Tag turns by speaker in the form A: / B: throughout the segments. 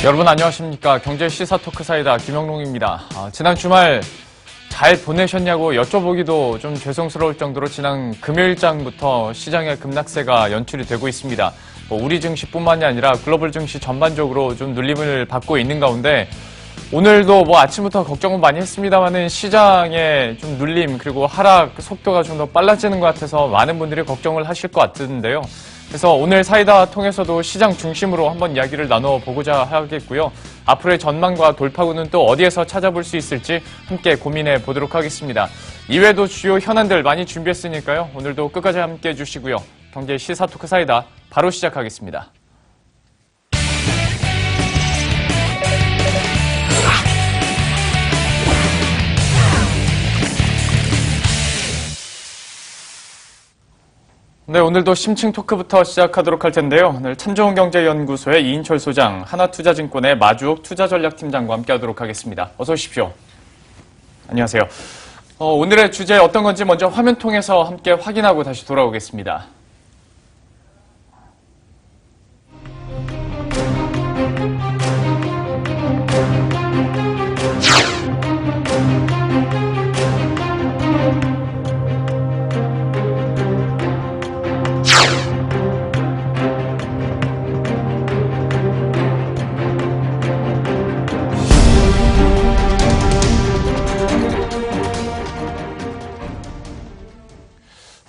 A: 여러분 안녕하십니까. 경제 시사 토크 사이다 김영롱입니다. 지난 주말 잘 보내셨냐고 여쭤보기도 좀 죄송스러울 정도로 지난 금요일장부터 시장의 급락세가 연출이 되고 있습니다. 우리 증시뿐만이 아니라 글로벌 증시 전반적으로 좀 눌림을 받고 있는 가운데 오늘도 아침부터 걱정은 많이 했습니다만은 시장의 좀 눌림 그리고 하락 속도가 좀 더 빨라지는 것 같아서 많은 분들이 걱정을 하실 것 같은데요. 그래서 오늘 사이다 통해서도 시장 중심으로 한번 이야기를 나눠보고자 하겠고요. 앞으로의 전망과 돌파구는 또 어디에서 찾아볼 수 있을지 함께 고민해 보도록 하겠습니다. 이외에도 주요 현안들 많이 준비했으니까요. 오늘도 끝까지 함께해 주시고요. 경제 시사 토크 사이다 바로 시작하겠습니다. 네, 오늘도 심층 토크부터 시작하도록 할 텐데요. 오늘 참좋은경제연구소의 이인철 소장, 하나투자증권의 마주옥 투자전략팀장과 함께하도록 하겠습니다. 어서 오십시오. 안녕하세요. 오늘의 주제 어떤 건지 먼저 화면 통해서 함께 확인하고 다시 돌아오겠습니다.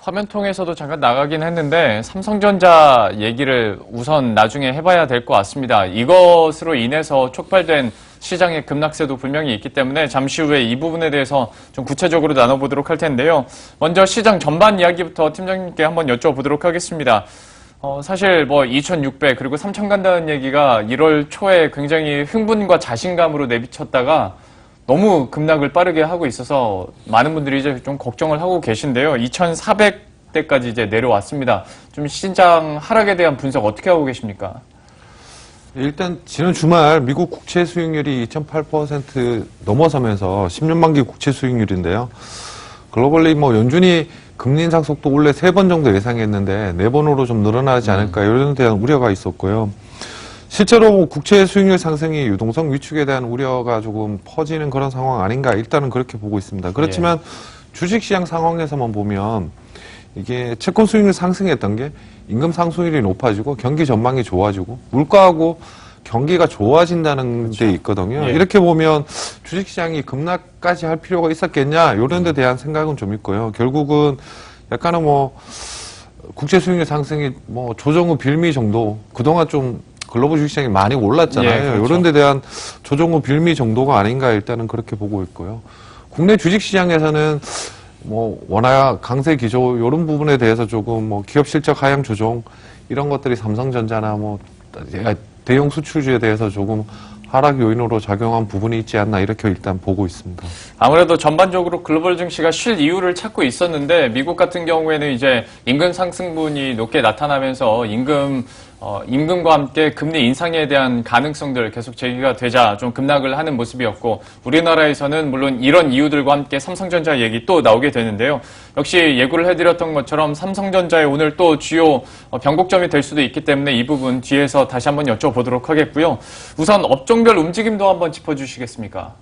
A: 화면 통해서도 잠깐 나가긴 했는데 삼성전자 얘기를 우선 나중에 해봐야 될 것 같습니다. 이것으로 인해서 촉발된 시장의 급락세도 분명히 있기 때문에 잠시 후에 이 부분에 대해서 좀 구체적으로 나눠보도록 할 텐데요. 먼저 시장 전반 이야기부터 팀장님께 한번 여쭤보도록 하겠습니다. 사실 2,600 그리고 3,000 간다는 얘기가 1월 초에 굉장히 흥분과 자신감으로 내비쳤다가 너무 급락을 빠르게 하고 있어서 많은 분들이 이제 좀 걱정을 하고 계신데요. 2,400대까지 이제 내려왔습니다. 좀 시장 하락에 대한 분석 어떻게 하고 계십니까?
B: 일단 지난 주말 미국 국채 수익률이 2.8% 넘어서면서 10년 만기 국채 수익률인데요. 글로벌리 연준이 금리 인상 속도 원래 3번 정도 예상했는데 4번으로 좀 늘어나지 않을까 이런 데 대한 우려가 있었고요. 실제로 국채 수익률 상승이 유동성 위축에 대한 우려가 조금 퍼지는 그런 상황 아닌가 일단은 그렇게 보고 있습니다. 그렇지만 주식시장 상황에서만 보면 이게 채권 수익률 상승했던 게 임금 상승률이 높아지고 경기 전망이 좋아지고 물가하고 경기가 좋아진다는 데 있거든요. 이렇게 보면 주식시장이 급락까지 할 필요가 있었겠냐 이런 데 대한 생각은 좀 있고요. 결국은 약간은 국채 수익률 상승이 조정 후 빌미 정도 그동안 좀 글로벌 주식시장이 많이 올랐잖아요. 그렇죠. 이런 데 대한 조정 후 빌미 정도가 아닌가 일단은 그렇게 보고 있고요. 국내 주식시장에서는 원화 강세 기조 이런 부분에 대해서 조금 기업 실적 하향 조정 이런 것들이 삼성전자나 대형 수출주에 대해서 조금 하락 요인으로 작용한 부분이 있지 않나 이렇게 일단 보고 있습니다.
A: 아무래도 전반적으로 글로벌 증시가 쉴 이유를 찾고 있었는데 미국 같은 경우에는 이제 임금 상승분이 높게 나타나면서 임금과 함께 금리 인상에 대한 가능성들 계속 제기가 되자 좀 급락을 하는 모습이었고 우리나라에서는 물론 이런 이유들과 함께 삼성전자 얘기 또 나오게 되는데요. 역시 예고를 해드렸던 것처럼 삼성전자의 오늘 또 주요 변곡점이 될 수도 있기 때문에 이 부분 뒤에서 다시 한번 여쭤보도록 하겠고요. 우선 업종별 움직임도 한번 짚어주시겠습니까?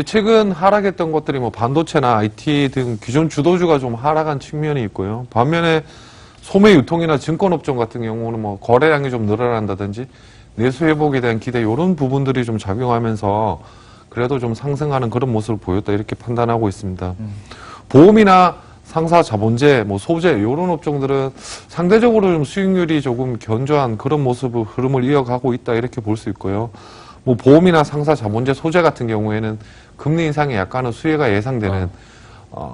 B: 최근 하락했던 것들이 반도체나 IT 등 기존 주도주가 좀 하락한 측면이 있고요. 반면에 소매 유통이나 증권업종 같은 경우는 거래량이 좀 늘어난다든지 내수 회복에 대한 기대 이런 부분들이 좀 작용하면서 그래도 좀 상승하는 그런 모습을 보였다 이렇게 판단하고 있습니다. 보험이나 상사 자본재, 소재 이런 업종들은 상대적으로 좀 수익률이 조금 견조한 그런 모습을 흐름을 이어가고 있다 이렇게 볼 수 있고요. 보험이나 상사 자본재, 소재 같은 경우에는 금리 인상에 약간은 수혜가 예상되는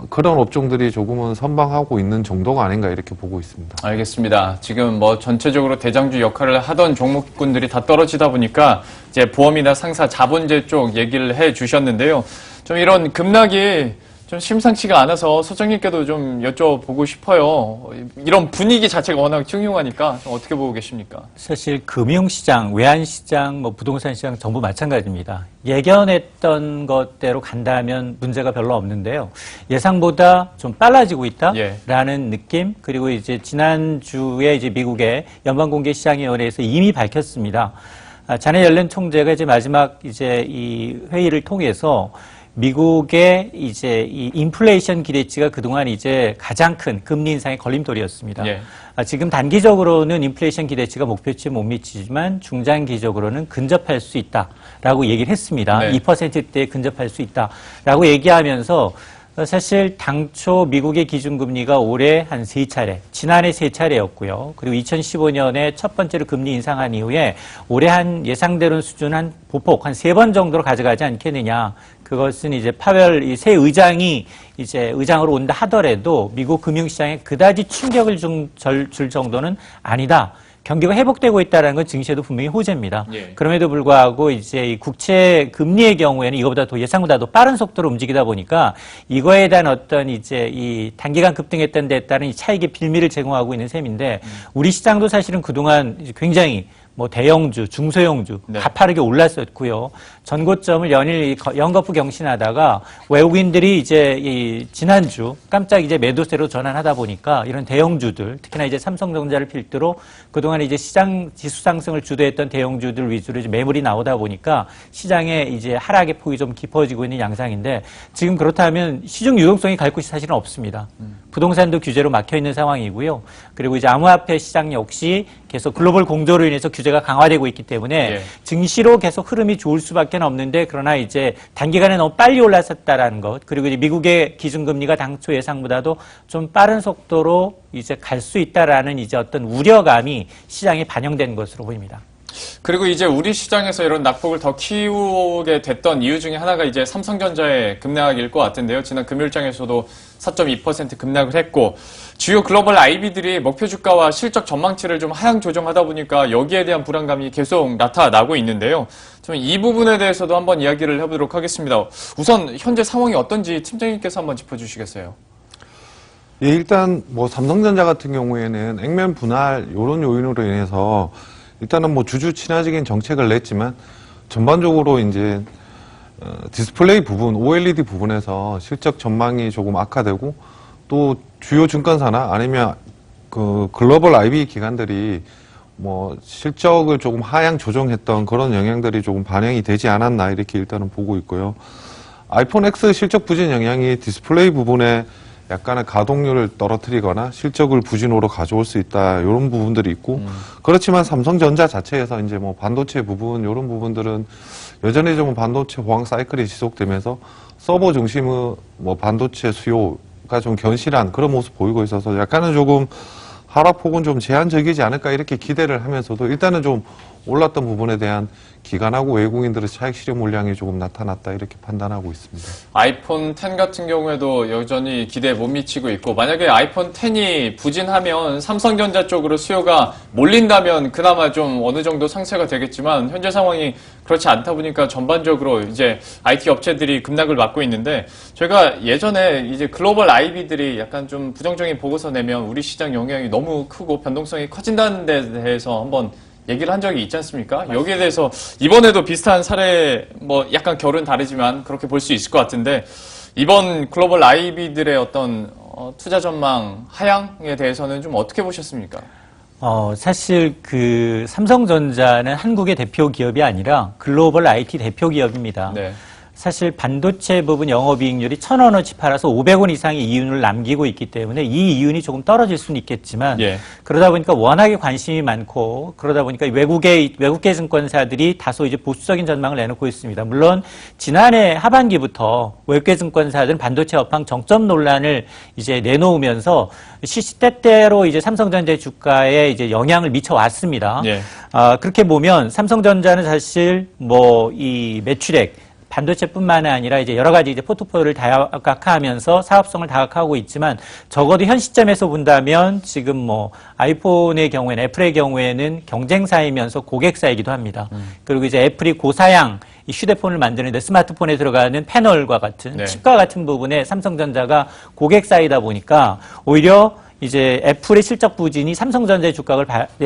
B: 그런 업종들이 조금은 선방하고 있는 정도가 아닌가 이렇게 보고 있습니다.
A: 알겠습니다. 지금 전체적으로 대장주 역할을 하던 종목군들이 다 떨어지다 보니까 이제 보험이나 상사 자본재 쪽 얘기를 해 주셨는데요. 좀 이런 급락이 좀 심상치가 않아서 소장님께도 좀 여쭤보고 싶어요. 이런 분위기 자체가 워낙 흉흉하니까 좀 어떻게 보고 계십니까?
C: 사실 금융시장, 외환시장, 부동산 시장 전부 마찬가지입니다. 예견했던 것대로 간다면 문제가 별로 없는데요. 예상보다 좀 빨라지고 있다라는 느낌, 그리고 이제 지난주에 이제 미국의 연방공개시장위원회에서 이미 밝혔습니다. 자네 옐런 총재가 이제 마지막 이제 이 회의를 통해서 미국의 이제 이 인플레이션 기대치가 그동안 이제 가장 큰 금리 인상의 걸림돌이었습니다. 예. 지금 단기적으로는 인플레이션 기대치가 목표치에 못 미치지만 중장기적으로는 근접할 수 있다라고 얘기를 했습니다. 네. 2%대에 근접할 수 있다라고 얘기하면서 사실 당초 미국의 기준금리가 올해 한 3차례, 지난해 3차례였고요. 그리고 2015년에 첫 번째로 금리 인상한 이후에 올해 한 예상대로 수준 한 보폭 한 3번 정도로 가져가지 않겠느냐. 그것은 이제 파웰 이 새 의장이 이제 의장으로 온다 하더라도 미국 금융시장에 그다지 충격을 줄 정도는 아니다. 경기가 회복되고 있다는 건 증시에도 분명히 호재입니다. 예. 그럼에도 불구하고 이제 이 국채 금리의 경우에는 이거보다 더 예상보다 더 빠른 속도로 움직이다 보니까 이거에 대한 어떤 이제 이 단기간 급등했던 데 따른 이 차익의 빌미를 제공하고 있는 셈인데 우리 시장도 사실은 그동안 굉장히 뭐 대형주, 중소형주 네. 가파르게 올랐었고요. 전고점을 연일 연거푸 경신하다가 외국인들이 이제 이 지난주 깜짝 이제 매도세로 전환하다 보니까 이런 대형주들, 특히나 이제 삼성전자를 필두로 그동안 이제 시장 지수 상승을 주도했던 대형주들 위주로 이제 매물이 나오다 보니까 시장에 이제 하락의 폭이 좀 깊어지고 있는 양상인데 지금 그렇다면 시중 유동성이 갈 곳이 사실은 없습니다. 부동산도 규제로 막혀 있는 상황이고요. 그리고 이제 암호화폐 시장 역시 계속 글로벌 공조로 인해서 규제가 강화되고 있기 때문에 예. 증시로 계속 흐름이 좋을 수밖에 없는데 그러나 이제 단기간에 너무 빨리 올랐었다라는 것 그리고 이제 미국의 기준금리가 당초 예상보다도 좀 빠른 속도로 이제 갈 수 있다라는 이제 어떤 우려감이 시장에 반영된 것으로 보입니다.
A: 그리고 이제 우리 시장에서 이런 낙폭을 더 키우게 됐던 이유 중에 하나가 이제 삼성전자의 급락일 것 같은데요. 지난 금요일장에서도 4.2% 급락을 했고 주요 글로벌 IB들이 목표 주가와 실적 전망치를 좀 하향 조정하다 보니까 여기에 대한 불안감이 계속 나타나고 있는데요. 좀 이 부분에 대해서도 한번 이야기를 해보도록 하겠습니다. 우선 현재 상황이 어떤지 팀장님께서 한번 짚어주시겠어요?
B: 예, 일단 뭐 삼성전자 같은 경우에는 액면 분할 이런 요인으로 인해서 일단은 뭐 주주 친화적인 정책을 냈지만 전반적으로 이제 디스플레이 부분, OLED 부분에서 실적 전망이 조금 악화되고 또 주요 증권사나 아니면 그 글로벌 IB 기관들이 뭐 실적을 조금 하향 조정했던 그런 영향들이 조금 반영이 되지 않았나 이렇게 일단은 보고 있고요. 아이폰 X 실적 부진 영향이 디스플레이 부분에 약간의 가동률을 떨어뜨리거나 실적을 부진으로 가져올 수 있다 이런 부분들이 있고 그렇지만 삼성전자 자체에서 이제 뭐 반도체 부분 이런 부분들은 여전히 좀 반도체 호황 사이클이 지속되면서 서버 중심의 뭐 반도체 수요가 좀 견실한 그런 모습 보이고 있어서 약간은 조금 하락폭은 좀 제한적이지 않을까 이렇게 기대를 하면서도 일단은 좀 올랐던 부분에 대한 기관하고 외국인들의 차익 실현 물량이 조금 나타났다 이렇게 판단하고 있습니다.
A: 아이폰 X 같은 경우에도 여전히 기대에 못 미치고 있고 만약에 아이폰 X이 부진하면 삼성전자 쪽으로 수요가 몰린다면 그나마 좀 어느 정도 상쇄가 되겠지만 현재 상황이 그렇지 않다 보니까 전반적으로 이제 IT 업체들이 급락을 맞고 있는데 저희가 예전에 이제 글로벌 IB들이 약간 좀 부정적인 보고서 내면 우리 시장 영향이 너무 크고 변동성이 커진다는 데 대해서 한번 얘기를 한 적이 있지 않습니까? 맞습니다. 여기에 대해서 이번에도 비슷한 사례 뭐 약간 결은 다르지만 그렇게 볼 수 있을 것 같은데 이번 글로벌 IB들의 어떤 투자 전망 하향에 대해서는 좀 어떻게 보셨습니까?
C: 사실 그 삼성전자는 한국의 대표 기업이 아니라 글로벌 IT 대표 기업입니다. 네. 사실 반도체 부분 영업이익률이 1,000원어치 팔아서 500원 이상의 이윤을 남기고 있기 때문에 이 이윤이 조금 떨어질 수는 있겠지만 예. 그러다 보니까 워낙에 관심이 많고 그러다 보니까 외국계 증권사들이 다소 이제 보수적인 전망을 내놓고 있습니다. 물론 지난해 하반기부터 외국계 증권사들은 반도체 업황 정점 논란을 이제 내놓으면서 시시때때로 이제 삼성전자의 주가에 이제 영향을 미쳐 왔습니다. 예. 그렇게 보면 삼성전자는 사실 뭐 이 매출액 반도체뿐만 아니라 이제 여러 가지 이제 포트폴리오를 다각화하면서 사업성을 다각화하고 있지만 적어도 현 시점에서 본다면 지금 뭐 아이폰의 경우에는 애플의 경우에는 경쟁사이면서 고객사이기도 합니다. 그리고 이제 애플이 고사양 이 휴대폰을 만드는데 스마트폰에 들어가는 패널과 같은 네. 칩과 같은 부분에 삼성전자가 고객사이다 보니까 오히려 이제 애플의 실적 부진이 삼성전자의 주가를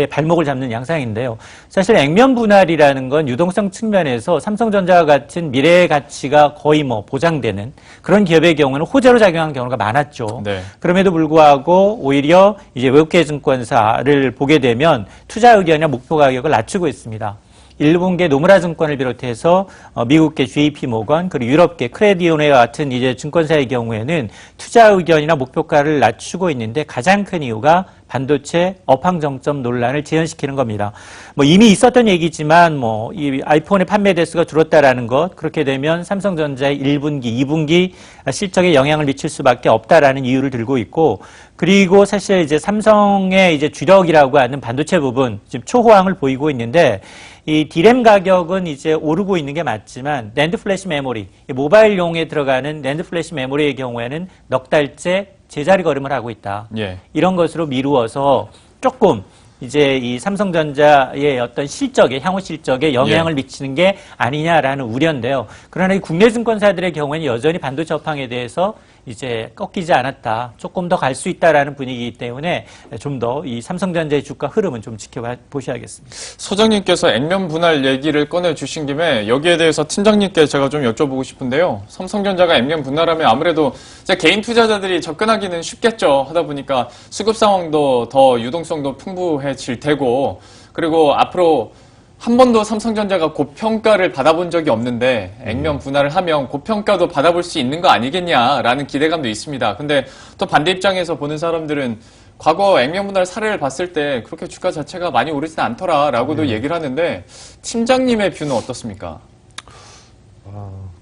C: 발목을 잡는 양상인데요. 사실 액면 분할이라는 건 유동성 측면에서 삼성전자와 같은 미래의 가치가 거의 뭐 보장되는 그런 기업의 경우는 호재로 작용한 경우가 많았죠. 네. 그럼에도 불구하고 오히려 이제 외국계 증권사를 보게 되면 투자 의견이나 목표 가격을 낮추고 있습니다. 일본계 노무라 증권을 비롯해서 미국계 JP 모건 그리고 유럽계 크레디온웨와 같은 이제 증권사의 경우에는 투자 의견이나 목표가를 낮추고 있는데 가장 큰 이유가 반도체 업황 정점 논란을 재현시키는 겁니다. 뭐 이미 있었던 얘기지만 뭐 이 아이폰의 판매 대수가 줄었다라는 것, 그렇게 되면 삼성전자의 1분기, 2분기 실적에 영향을 미칠 수밖에 없다라는 이유를 들고 있고, 그리고 사실 이제 삼성의 이제 주력이라고 하는 반도체 부분 지금 초호황을 보이고 있는데, 이 D램 가격은 이제 오르고 있는 게 맞지만 낸드 플래시 메모리, 모바일용에 들어가는 낸드 플래시 메모리의 경우에는 넉 달째 제자리 걸음을 하고 있다.
A: 예.
C: 이런 것으로 미루어서 조금 이제 이 삼성전자의 어떤 실적에, 향후 실적에 영향을 미치는 게 아니냐라는 우려인데요. 그러나 이 국내 증권사들의 경우에는 여전히 반도체 업황에 대해서 이제 꺾이지 않았다. 조금 더 갈 수 있다라는 분위기이기 때문에 좀 더 이 삼성전자의 주가 흐름은 좀 지켜보셔야겠습니다.
A: 소장님께서 액면 분할 얘기를 꺼내주신 김에 여기에 대해서 팀장님께 제가 좀 여쭤보고 싶은데요. 삼성전자가 액면 분할하면 아무래도 이제 개인 투자자들이 접근하기는 쉽겠죠. 하다 보니까 수급 상황도 더 유동성도 풍부해질 테고, 그리고 앞으로 한 번도 삼성전자가 고평가를 받아본 적이 없는데 액면 분할을 하면 고평가도 받아볼 수 있는 거 아니겠냐라는 기대감도 있습니다. 근데 또 반대 입장에서 보는 사람들은 과거 액면 분할 사례를 봤을 때 그렇게 주가 자체가 많이 오르진 않더라라고도 얘기를 하는데, 팀장님의 뷰는 어떻습니까?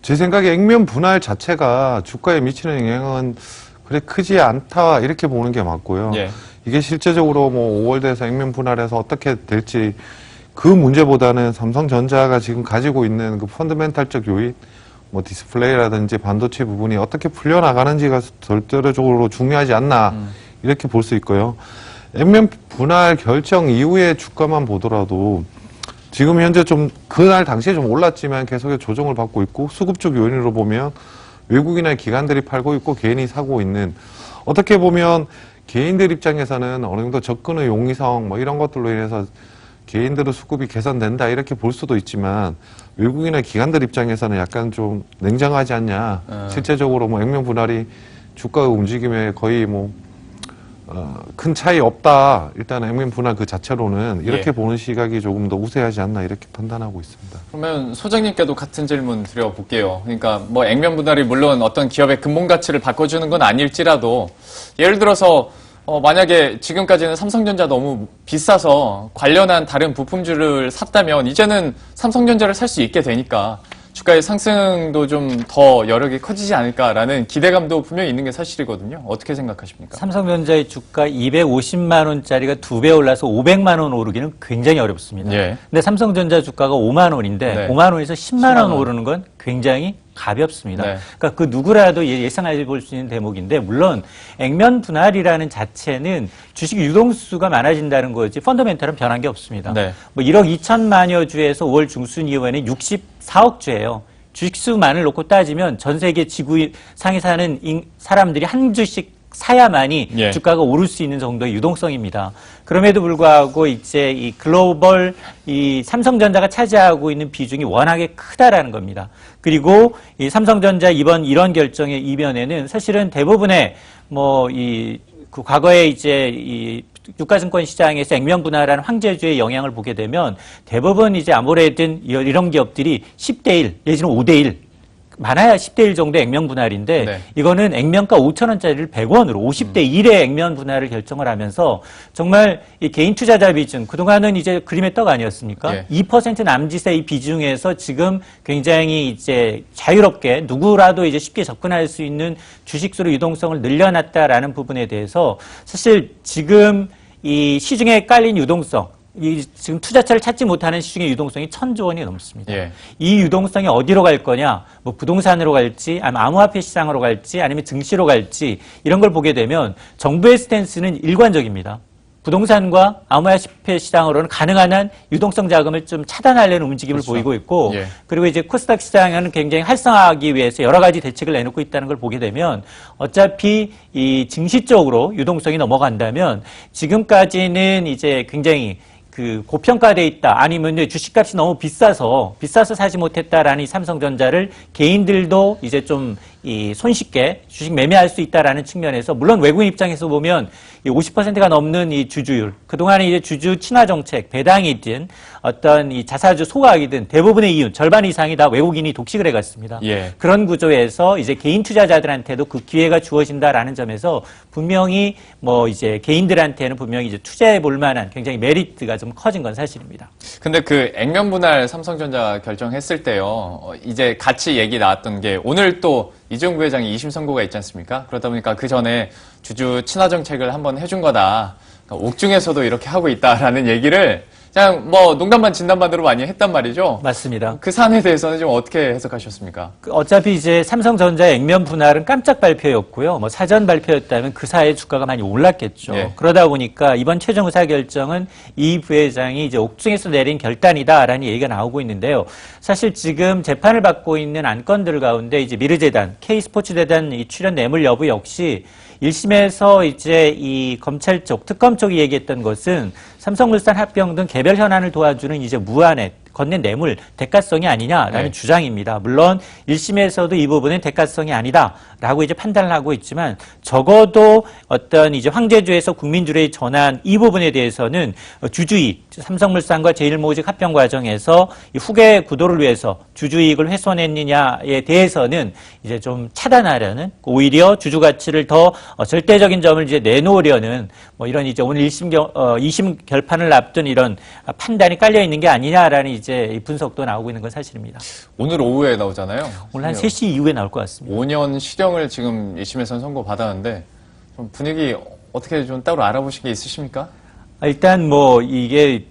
B: 제 생각에 액면 분할 자체가 주가에 미치는 영향은 그래 크지 않다 이렇게 보는 게 맞고요.
A: 예.
B: 이게 실제적으로 뭐 5월 돼서 액면 분할해서 어떻게 될지 그 문제보다는 삼성전자가 지금 가지고 있는 그 펀더멘탈적 요인, 뭐 디스플레이라든지 반도체 부분이 어떻게 풀려나가는지가 절대적으로 중요하지 않나 이렇게 볼 수 있고요. 액면 분할 결정 이후의 주가만 보더라도 지금 현재 좀 그날 당시에 좀 올랐지만 계속해서 조정을 받고 있고, 수급적 요인으로 보면 외국인의 기관들이 팔고 있고 개인이 사고 있는, 어떻게 보면 개인들 입장에서는 어느 정도 접근의 용이성 뭐 이런 것들로 인해서 개인들의 수급이 개선된다 이렇게 볼 수도 있지만, 외국인의 기관들 입장에서는 약간 좀 냉정하지 않냐. 실제적으로 뭐 액면 분할이 주가의 움직임에 거의 뭐 큰 차이 없다. 일단 액면 분할 그 자체로는 이렇게 보는 시각이 조금 더 우세하지 않나 이렇게 판단하고 있습니다.
A: 그러면 소장님께도 같은 질문 드려볼게요. 그러니까 뭐 액면 분할이 물론 어떤 기업의 근본 가치를 바꿔주는 건 아닐지라도, 예를 들어서 만약에 지금까지는 삼성전자 너무 비싸서 관련한 다른 부품주를 샀다면 이제는 삼성전자를 살 수 있게 되니까 주가의 상승도 좀 더 여력이 커지지 않을까라는 기대감도 분명히 있는 게 사실이거든요. 어떻게 생각하십니까?
C: 삼성전자의 주가 250만 원짜리가 2배 올라서 500만 원 오르기는 굉장히 어렵습니다.
A: 예.
C: 근데 삼성전자 주가가 5만 원인데
A: 네.
C: 5만 원에서 10만
A: 10만
C: 원
A: 원.
C: 오르는 건 굉장히 가볍습니다.
A: 네.
C: 그러니까 그 누구라도 예상해 볼 수 있는 대목인데, 물론 액면 분할이라는 자체는 주식 유동수가 많아진다는 거지 펀더멘탈은 변한 게 없습니다.
A: 네.
C: 뭐 1억 2천만여 주에서 5월 중순 이후에는 64억 주예요. 주식수만을 놓고 따지면 전 세계 지구상에 사는 사람들이 한 주씩 사야만이
A: 예.
C: 주가가 오를 수 있는 정도의 유동성입니다. 그럼에도 불구하고 이제 이 글로벌 이 삼성전자가 차지하고 있는 비중이 워낙에 크다라는 겁니다. 그리고 이 삼성전자 이번 이런 결정의 이면에는 사실은 대부분의 뭐 그 과거에 이제 이 유가증권 시장에서 액면 분할하는 황제주의 영향을 보게 되면 대부분 이제 아무래도 이런 기업들이 10대 1 내지는 5대 1 많아야 10대 1 정도의 액면 분할인데,
A: 네.
C: 이거는 액면가 5,000원짜리를 100원으로 50대 1의 액면 분할을 결정을 하면서 정말 이 개인 투자자 비중, 그동안은 이제 그림의 떡 아니었습니까?
A: 예.
C: 2% 남짓의 이 비중에서 지금 굉장히 이제 자유롭게 누구라도 이제 쉽게 접근할 수 있는 주식수로 유동성을 늘려놨다라는 부분에 대해서 사실 지금 이 시중에 깔린 유동성, 지금 투자처를 찾지 못하는 시중의 유동성이 1,000조 원이 넘습니다.
A: 예.
C: 이 유동성이 어디로 갈 거냐, 뭐 부동산으로 갈지, 아니면 암호화폐 시장으로 갈지, 아니면 증시로 갈지, 이런 걸 보게 되면 정부의 스탠스는 일관적입니다. 부동산과 암호화폐 시장으로는 가능한 한 유동성 자금을 좀 차단하려는 움직임을
A: 그렇죠.
C: 보이고 있고,
A: 예.
C: 그리고 이제 코스닥 시장은 굉장히 활성화하기 위해서 여러 가지 대책을 내놓고 있다는 걸 보게 되면, 어차피 이 증시 쪽으로 유동성이 넘어간다면 지금까지는 이제 굉장히 그 고평가돼 있다 아니면 주식값이 너무 비싸서 사지 못했다라는 이 삼성전자를 개인들도 이제 좀 이 손쉽게 주식 매매할 수 있다라는 측면에서 물론 외국인 입장에서 보면 이 50%가 넘는 이 주주율 그동안에 이제 주주 친화 정책 배당이든 어떤 이 자사주 소각이든 대부분의 이윤 절반 이상이 다 외국인이 독식을 해갔습니다.
A: 예.
C: 그런 구조에서 이제 개인 투자자들한테도 그 기회가 주어진다라는 점에서 분명히 뭐 이제 개인들한테는 분명히 이제 투자해 볼 만한 굉장히 메리트가 좀 커진 건 사실입니다.
A: 근데 그 액면 분할 삼성전자 결정했을 때요, 이제 같이 얘기 나왔던 게 오늘 또 이재용 부회장이 2심 선고가 있지 않습니까? 그러다 보니까 그 전에 주주 친화 정책을 한번 해준 거다. 그러니까 옥중에서도 이렇게 하고 있다라는 얘기를 그냥 뭐 농담반 진담반으로 많이 했단 말이죠.
C: 맞습니다.
A: 그 사안에 대해서는 좀 어떻게 해석하셨습니까?
C: 어차피 이제 삼성전자 액면 분할은 깜짝 발표였고요. 뭐 사전 발표였다면 그 사이에 주가가 많이 올랐겠죠.
A: 예.
C: 그러다 보니까 이번 최종 의사 결정은 이 부회장이 이제 옥중에서 내린 결단이다라는 얘기가 나오고 있는데요. 사실 지금 재판을 받고 있는 안건들 가운데 이제 미르재단, K스포츠재단 이 출연 뇌물 여부 역시 1심에서 이제 이 검찰 쪽, 특검 쪽이 얘기했던 것은 삼성물산 합병 등 개별 현안을 도와주는 이제 무한의 건넨 뇌물 대가성이 아니냐라는
A: 네.
C: 주장입니다. 물론 1심에서도 이 부분은 대가성이 아니다라고 이제 판단을 하고 있지만 적어도 어떤 이제 황제주에서 국민주의 전환 이 부분에 대해서는 주주이익, 삼성물산과 제일모직 합병 과정에서 이 후계 구도를 위해서 주주이익을 훼손했느냐에 대해서는 이제 좀 차단하려는 오히려 주주 가치를 더 절대적인 점을 이제 내놓으려는 뭐 이런 이제 오늘 2심 결판을 앞둔 이런 판단이 깔려 있는 게 아니냐라는 이제 분석도 나오고 있는 건 사실입니다.
A: 오늘 오후에 나오잖아요.
C: 오늘 한 3시 이후에 나올 것 같습니다.
A: 5년 실형을 지금 1심에서는 선고받았는데 좀 분위기 어떻게 좀 따로 알아보신 게 있으십니까?
C: 일단 뭐 이게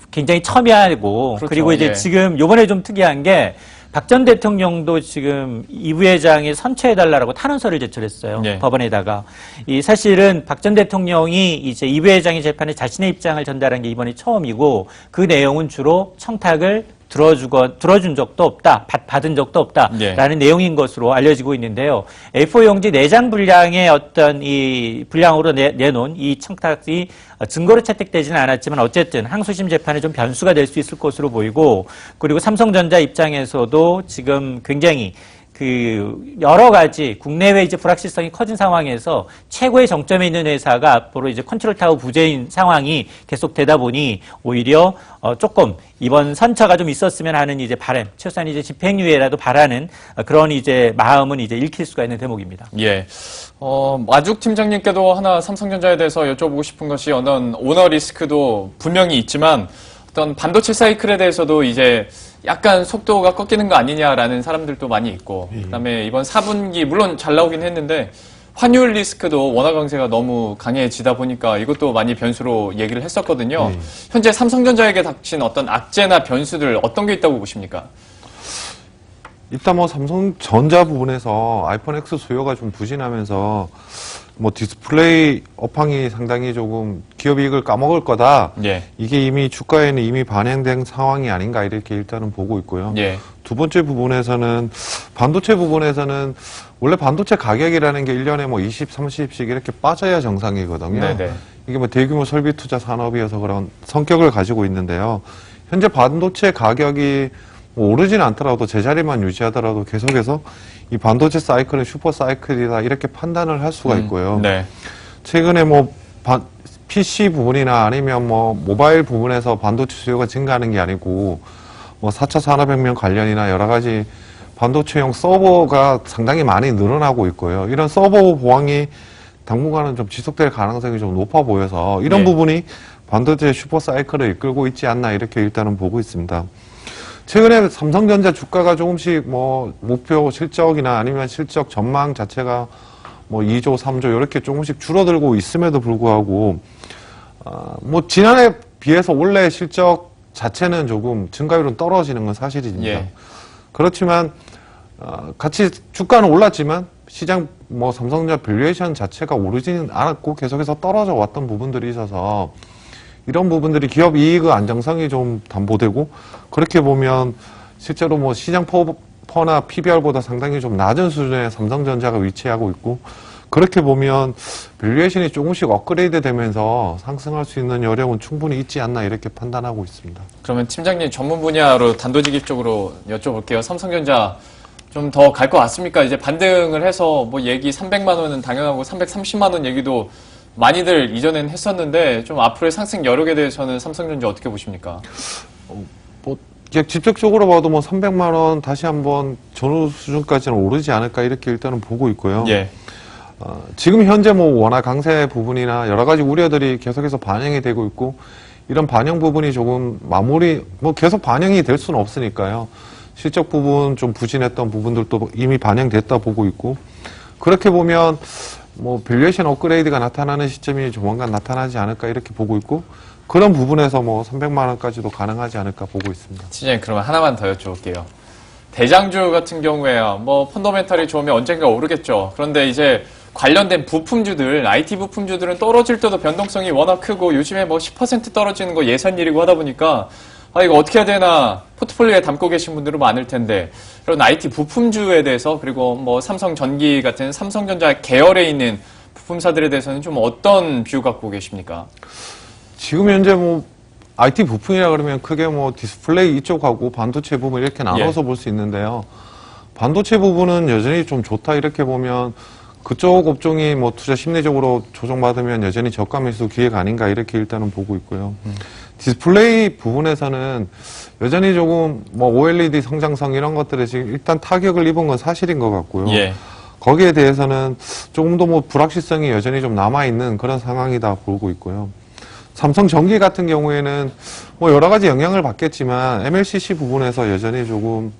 C: 굉장히 첨예하고
A: 그렇죠.
C: 그리고 이제
A: 예.
C: 지금 요번에 좀 특이한 게 박 전 대통령도 지금 이 부회장이 선처해달라고 탄원서를 제출했어요.
A: 예.
C: 법원에다가. 이 사실은 박 전 대통령이 이제 이 부회장의 재판에 자신의 입장을 전달한 게 이번이 처음이고 그 내용은 주로 청탁을 들어준 적도 없다, 받은 적도 없다라는 내용인 것으로 알려지고 있는데요. A4 용지 4장 분량의 어떤 이 분량으로 내놓은 이 청탁이 증거로 채택되지는 않았지만 어쨌든 항소심 재판에 좀 변수가 될 수 있을 것으로 보이고 그리고 삼성전자 입장에서도 지금 굉장히 그 여러 가지 국내외 이제 불확실성이 커진 상황에서 최고의 정점에 있는 회사가 앞으로 이제 컨트롤 타워 부재인 상황이 계속되다 보니 오히려 조금 이번 선처가 좀 있었으면 하는 이제 바람, 최소한 이제 집행유예라도 바라는 그런 이제 마음은 이제 읽힐 수가 있는 대목입니다.
A: 예. 마죽 팀장님께도 하나 삼성전자에 대해서 여쭤보고 싶은 것이 어떤 오너 리스크도 분명히 있지만 어떤 반도체 사이클에 대해서도 이제 약간 속도가 꺾이는 거 아니냐라는 사람들도 많이 있고 그다음에 이번 4분기 물론 잘 나오긴 했는데 환율 리스크도 원화 강세가 너무 강해지다 보니까 이것도 많이 변수로 얘기를 했었거든요. 현재 삼성전자에게 닥친 어떤 악재나 변수들 어떤 게 있다고 보십니까?
B: 일단 뭐 삼성전자 부분에서 아이폰 X 수요가 좀 부진하면서 뭐 디스플레이 업황이 상당히 조금 기업 이익을 까먹을 거다.
A: 예.
B: 이게 이미 주가에는 이미 반영된 상황이 아닌가 이렇게 일단은 보고 있고요.
A: 예.
B: 두 번째 부분에서는 반도체 부분에서는 원래 반도체 가격이라는 게 1년에 뭐 20, 30씩 이렇게 빠져야 정상이거든요.
A: 네네.
B: 이게 뭐 대규모 설비 투자 산업이어서 그런 성격을 가지고 있는데요. 현재 반도체 가격이 뭐 오르지는 않더라도 제자리만 유지하더라도 계속해서 이 반도체 사이클은 슈퍼 사이클이다 이렇게 판단을 할 수가 있고요.
A: 네.
B: 최근에 뭐 PC 부분이나 아니면 뭐 모바일 부분에서 반도체 수요가 증가하는 게 아니고 뭐 4차 산업혁명 관련이나 여러 가지 반도체용 서버가 상당히 많이 늘어나고 있고요. 이런 서버 보황이 당분간은 좀 지속될 가능성이 좀 높아 보여서 이런
A: 네.
B: 부분이 반도체 슈퍼 사이클을 이끌고 있지 않나 이렇게 일단은 보고 있습니다. 최근에 삼성전자 주가가 조금씩 뭐 목표 실적이나 아니면 실적 전망 자체가 뭐 2조, 3조 이렇게 조금씩 줄어들고 있음에도 불구하고 뭐 지난해 비해서 원래 실적 자체는 조금 증가율은 떨어지는 건 사실입니다.
A: 예.
B: 그렇지만 같이 주가는 올랐지만 시장 뭐 삼성전자 밸류에이션 자체가 오르지는 않았고 계속해서 떨어져 왔던 부분들이 있어서 이런 부분들이 기업 이익의 안정성이 좀 담보되고 그렇게 보면 실제로 뭐 시장 퍼나 PBR보다 상당히 좀 낮은 수준의 삼성전자가 위치하고 있고 그렇게 보면 밸류에이션이 조금씩 업그레이드 되면서 상승할 수 있는 여력은 충분히 있지 않나 이렇게 판단하고 있습니다.
A: 그러면 팀장님 전문 분야로 단도직입 쪽으로 여쭤볼게요. 삼성전자 좀 더 갈 것 같습니까? 이제 반등을 해서 뭐 얘기 300만 원은 당연하고 330만 원 얘기도 많이들 이전엔 했었는데 좀 앞으로의 상승 여력에 대해서는 삼성전자 어떻게 보십니까?
B: 뭐 이제 직접적으로 봐도 뭐 300만 원 다시 한번 전후 수준까지는 오르지 않을까 이렇게 일단은 보고 있고요.
A: 예.
B: 지금 현재 뭐 원화 강세 부분이나 여러 가지 우려들이 계속해서 반영이 되고 있고 이런 반영 부분이 조금 뭐 계속 반영이 될 수는 없으니까요. 실적 부분 좀 부진했던 부분들도 이미 반영됐다 보고 있고 그렇게 보면 뭐 밸류에이션 업그레이드가 나타나는 시점이 조만간 나타나지 않을까 이렇게 보고 있고 그런 부분에서 뭐 300만 원까지도 가능하지 않을까 보고 있습니다.
A: 팀장님 그러면 하나만 더 여쭤볼게요. 대장주 같은 경우에요. 뭐 펀더멘탈이 좋으면 언젠가 오르겠죠. 그런데 이제 관련된 부품주들, IT 부품주들은 떨어질 때도 변동성이 워낙 크고 요즘에 뭐 10% 떨어지는 거 예산일이고 하다 보니까 이거 어떻게 해야 되나 포트폴리오에 담고 계신 분들은 많을 텐데 그런 IT 부품주에 대해서 그리고 뭐 삼성전기 같은 삼성전자 계열에 있는 부품사들에 대해서는 좀 어떤 뷰 갖고 계십니까?
B: 지금 현재 뭐 IT 부품이라 그러면 크게 뭐 디스플레이 이쪽하고 반도체 부분 이렇게 나눠서 볼 수 있는데요. 반도체 부분은 여전히 좀 좋다 이렇게 보면 그쪽 업종이 뭐 투자 심리적으로 조정받으면 여전히 저가 매수 기회가 아닌가 이렇게 일단은 보고 있고요. 디스플레이 부분에서는 여전히 조금 뭐 OLED 성장성 이런 것들에 지금 일단 타격을 입은 건 사실인 것 같고요.
A: 예.
B: 거기에 대해서는 조금 더 뭐 불확실성이 여전히 좀 남아있는 그런 상황이다 보고 있고요. 삼성전기 같은 경우에는 뭐 여러 가지 영향을 받겠지만 MLCC 부분에서 여전히 조금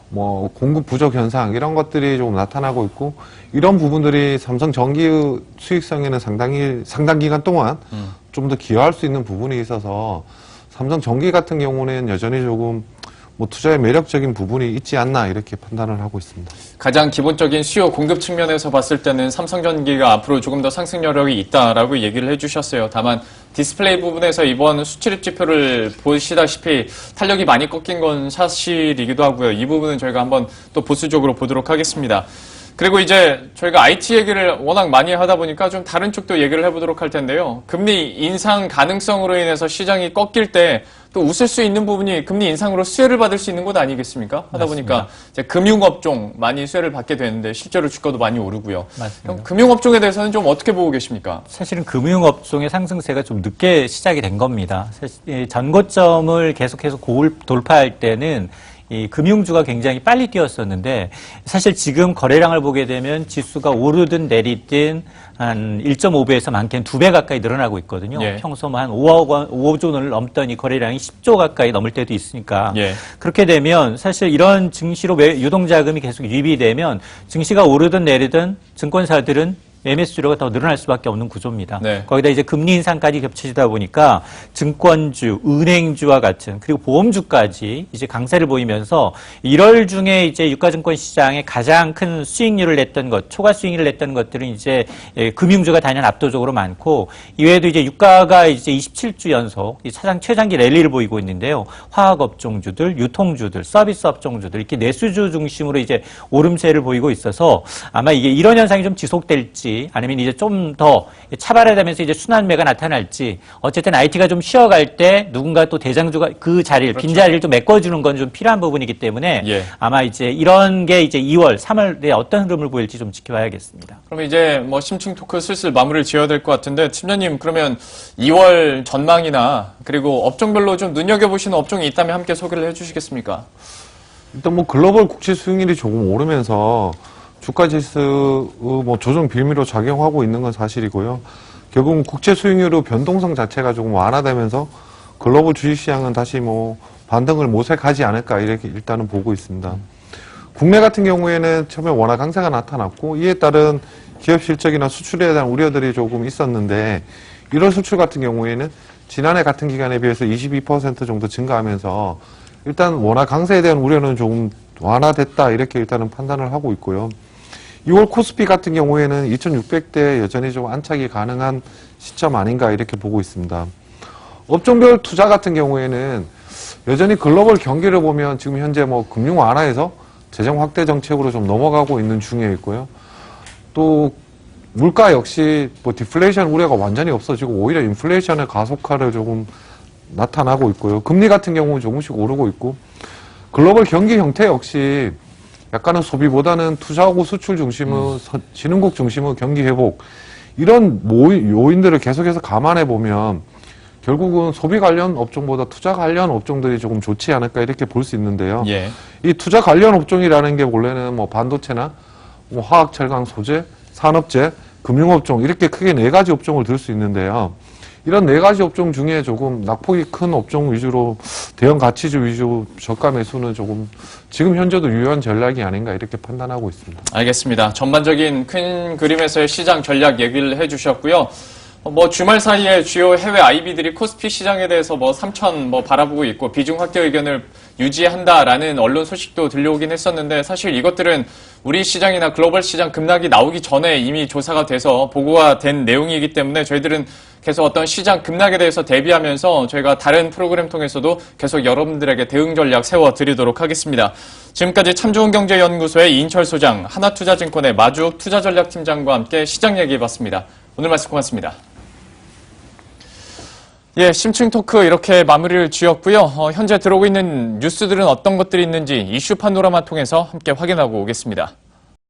B: 뭐 공급 부족 현상 이런 것들이 조금 나타나고 있고 이런 부분들이 삼성전기 수익성에는 상당 기간 동안 좀 더 기여할 수 있는 부분이 있어서 삼성전기 같은 경우는 여전히 조금 뭐 투자의 매력적인 부분이 있지 않나 이렇게 판단을 하고 있습니다.
A: 가장 기본적인 수요 공급 측면에서 봤을 때는 삼성전기가 앞으로 조금 더 상승 여력이 있다라고 얘기를 해주셨어요. 다만 디스플레이 부분에서 이번 수출입 지표를 보시다시피 탄력이 많이 꺾인 건 사실이기도 하고요. 이 부분은 저희가 한번 또 보수적으로 보도록 하겠습니다. 그리고 이제 저희가 IT 얘기를 워낙 많이 하다 보니까 좀 다른 쪽도 얘기를 해보도록 할 텐데요. 금리 인상 가능성으로 인해서 시장이 꺾일 때 또 웃을 수 있는 부분이 금리 인상으로 수혜를 받을 수 있는 것 아니겠습니까? 하다 보니까 이제 금융업종 많이 수혜를 받게 되는데 실제로 주가도 많이 오르고요.
C: 맞습니다.
A: 금융업종에 대해서는 좀 어떻게 보고 계십니까?
C: 사실은 금융업종의 상승세가 좀 늦게 시작이 된 겁니다. 사실 전고점을 계속해서 돌파할 때는 이 금융주가 굉장히 빨리 뛰었었는데 사실 지금 거래량을 보게 되면 지수가 오르든 내리든 한 1.5배에서 많게는 2배 가까이 늘어나고 있거든요.
A: 예.
C: 평소 한 5조 원을 넘던 이 거래량이 10조 가까이 넘을 때도 있으니까
A: 예.
C: 그렇게 되면 사실 이런 증시로 유동자금이 계속 유입이 되면 증시가 오르든 내리든 증권사들은 매매 수수료가 더 늘어날 수밖에 없는 구조입니다.
A: 네.
C: 거기다 이제 금리 인상까지 겹치다 보니까 증권주, 은행주와 같은 그리고 보험주까지 이제 강세를 보이면서 1월 중에 이제 유가증권 시장에 가장 큰 수익률을 냈던 것, 초과 수익률을 냈던 것들은 이제 금융주가 단연 압도적으로 많고 이외에도 이제 유가가 이제 27주 연속 최장기 랠리를 보이고 있는데요. 화학업종주들, 유통주들, 서비스 업종주들 이렇게 내수주 중심으로 이제 오름세를 보이고 있어서 아마 이게 이런 현상이 좀 지속될지 아니면 이제 좀 더 차발화되면서 이제 순환매가 나타날지 어쨌든 IT가 좀 쉬어갈 때 누군가 또 대장주가 그 자리를
A: 그렇죠.
C: 빈자리를 또 메꿔주는 건 좀 필요한 부분이기 때문에
A: 예.
C: 아마 이제 이런 게 이제 2월, 3월에 어떤 흐름을 보일지 좀 지켜봐야겠습니다.
A: 그럼 이제 뭐 심층 토크 슬슬 마무리를 지어야 될 것 같은데 팀장님 그러면 2월 전망이나 그리고 업종별로 좀 눈여겨보시는 업종이 있다면 함께 소개를 해주시겠습니까?
B: 일단 뭐 글로벌 국채 수익률이 조금 오르면서 주가 지수 뭐 조정 빌미로 작용하고 있는 건 사실이고요. 결국은 국채 수익률의 변동성 자체가 조금 완화되면서 글로벌 주식시장은 다시 뭐 반등을 모색하지 않을까 이렇게 일단은 보고 있습니다. 국내 같은 경우에는 처음에 원화 강세가 나타났고 이에 따른 기업 실적이나 수출에 대한 우려들이 조금 있었는데 1월 수출 같은 경우에는 지난해 같은 기간에 비해서 22% 정도 증가하면서 일단 원화 강세에 대한 우려는 조금 완화됐다 이렇게 일단은 판단을 하고 있고요. 6월 코스피 같은 경우에는 2600대 여전히 좀 안착이 가능한 시점 아닌가 이렇게 보고 있습니다. 업종별 투자 같은 경우에는 여전히 글로벌 경기를 보면 지금 현재 뭐 금융 완화에서 재정 확대 정책으로 좀 넘어가고 있는 중에 있고요. 또 물가 역시 뭐 디플레이션 우려가 완전히 없어지고 오히려 인플레이션의 가속화를 조금 나타나고 있고요. 금리 같은 경우는 조금씩 오르고 있고 글로벌 경기 형태 역시 약간은 소비보다는 투자하고 수출 중심의 신흥국 중심의 경기 회복 이런 요인들을 계속해서 감안해 보면 결국은 소비 관련 업종보다 투자 관련 업종들이 조금 좋지 않을까 이렇게 볼 수 있는데요.
A: 예.
B: 이 투자 관련 업종이라는 게 원래는 뭐 반도체나 뭐 화학, 철강, 소재, 산업재, 금융업종 이렇게 크게 네 가지 업종을 들 수 있는데요. 이런 네 가지 업종 중에 조금 낙폭이 큰 업종 위주로 대형 가치주 위주 저가 매수는 조금 지금 현재도 유효한 전략이 아닌가 이렇게 판단하고 있습니다.
A: 알겠습니다. 전반적인 큰 그림에서의 시장 전략 얘기를 해주셨고요. 뭐 주말 사이에 주요 해외 IB들이 코스피 시장에 대해서 뭐 3천 바라보고 있고 비중 확대 의견을 유지한다라는 언론 소식도 들려오긴 했었는데 사실 이것들은 우리 시장이나 글로벌 시장 급락이 나오기 전에 이미 조사가 돼서 보고가 된 내용이기 때문에 저희들은 계속 어떤 시장 급락에 대해서 대비하면서 저희가 다른 프로그램 통해서도 계속 여러분들에게 대응 전략 세워드리도록 하겠습니다. 지금까지 참좋은경제연구소의 이인철 소장, 하나투자증권의 마주욱 투자전략팀장과 함께 시장 얘기해봤습니다. 오늘 말씀 고맙습니다. 예, 심층 토크 이렇게 마무리를 지었고요. 현재 들어오고 있는 뉴스들은 어떤 것들이 있는지 이슈 파노라마 통해서 함께 확인하고 오겠습니다.